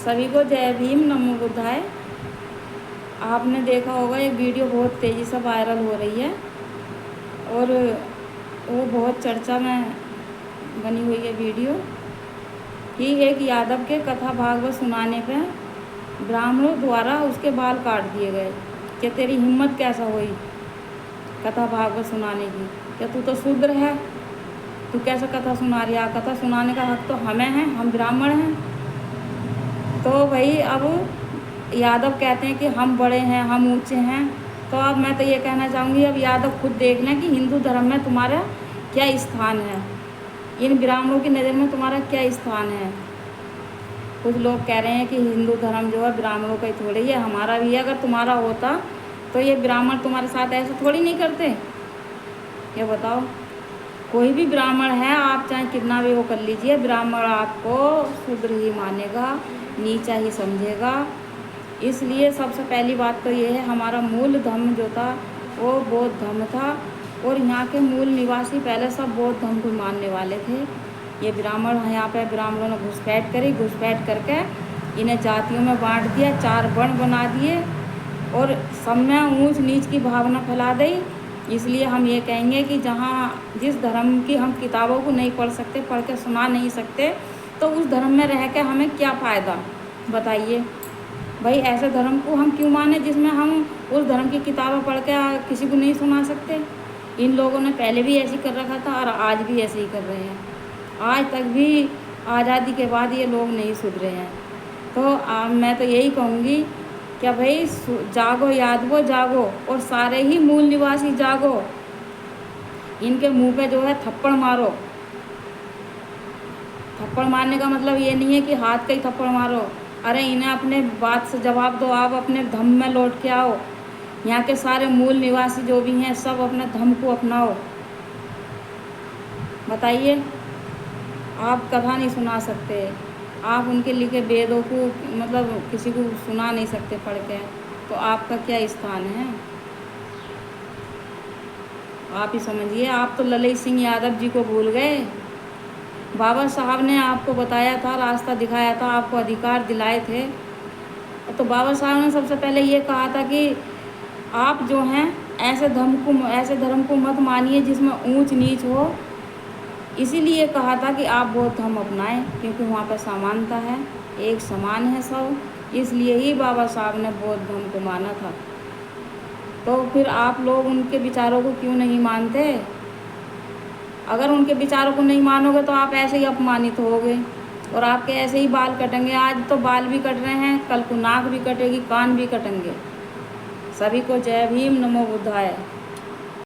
सभी को जय भीम, नमो बुद्धाय। आपने देखा होगा एक वीडियो बहुत तेज़ी से वायरल हो रही है और वो बहुत चर्चा में बनी हुई है वीडियो कि एक यादव के कथा भागवत सुनाने पे ब्राह्मणों द्वारा उसके बाल काट दिए गए। कि तेरी हिम्मत कैसा हुई कथा भागवत सुनाने की? क्या तू तो शूद्र है? तू कैसे कथा सुना रही है? कथा सुनाने का हक तो हमें है, हम ब्राह्मण हैं। तो भाई अब यादव कहते हैं कि हम बड़े हैं, हम ऊंचे हैं। तो अब मैं तो ये कहना चाहूँगी, अब यादव खुद देख लें कि हिंदू धर्म में तुम्हारा क्या स्थान है, इन ब्राह्मणों की नज़र में तुम्हारा क्या स्थान है। कुछ लोग कह रहे हैं कि हिंदू धर्म जो है ब्राह्मणों का ही थोड़ी है, हमारा भी है। अगर तुम्हारा होता तो ये ब्राह्मण तुम्हारे साथ ऐसे थोड़ी नहीं करते। ये बताओ, कोई भी ब्राह्मण है, आप चाहे कितना भी वो कर लीजिए, ब्राह्मण आपको शूद्र ही मानेगा, नीचा ही समझेगा। इसलिए सबसे पहली बात तो ये है, हमारा मूल धर्म जो था वो बौद्ध धर्म था और यहाँ के मूल निवासी पहले सब बौद्ध धर्म को मानने वाले थे। ये ब्राह्मण यहाँ पे ब्राह्मणों ने घुसपैठ करी, घुसपैठ करके इन्हें जातियों में बांट दिया, 4 वर्ण बना दिए और सब में ऊंच नीच की भावना फैला दी। इसलिए हम ये कहेंगे कि जहाँ जिस धर्म की हम किताबों को नहीं पढ़ सकते, पढ़ के सुना नहीं सकते, तो उस धर्म में रह के हमें क्या फ़ायदा? बताइए भाई, ऐसे धर्म को हम क्यों माने जिसमें हम उस धर्म की किताबें पढ़ के किसी को नहीं सुना सकते। इन लोगों ने पहले भी ऐसे ही कर रखा था और आज भी ऐसे ही कर रहे हैं। आज तक भी आज़ादी के बाद ये लोग नहीं सुधरे हैं। तो मैं तो यही कहूँगी क्या भाई, जागो यादवो जागो और सारे ही मूल निवासी जागो। इनके मुंह पे जो है थप्पड़ मारो। थप्पड़ मारने का मतलब ये नहीं है कि हाथ का ही थप्पड़ मारो। अरे इन्हें अपने बात से जवाब दो, आप अपने धर्म में लौट के आओ। यहाँ के सारे मूल निवासी जो भी हैं सब अपने धर्म को अपनाओ। बताइए, आप कथा नहीं सुना सकते, आप उनके लिखे वेदों को मतलब किसी को सुना नहीं सकते पढ़ के, तो आपका क्या स्थान है? आप ही समझिए। आप तो ललित सिंह यादव जी को भूल गए। बाबा साहब ने आपको बताया था, रास्ता दिखाया था, आपको अधिकार दिलाए थे। तो बाबा साहब ने सबसे पहले ये कहा था कि आप जो हैं ऐसे धर्म को मत मानिए जिसमें ऊंच नीच हो। इसीलिए कहा था कि आप बौद्ध धर्म अपनाएं, क्योंकि वहाँ पर समानता है, एक समान है सब। इसलिए ही बाबा साहब ने बौद्ध धर्म को माना था। तो फिर आप लोग उनके विचारों को क्यों नहीं मानते? अगर उनके विचारों को नहीं मानोगे तो आप ऐसे ही अपमानित होगे और आपके ऐसे ही बाल कटेंगे। आज तो बाल भी कट रहे हैं, कल को नाक भी कटेगी, कान भी कटेंगे। सभी को जय भीम, नमो बुद्धाय।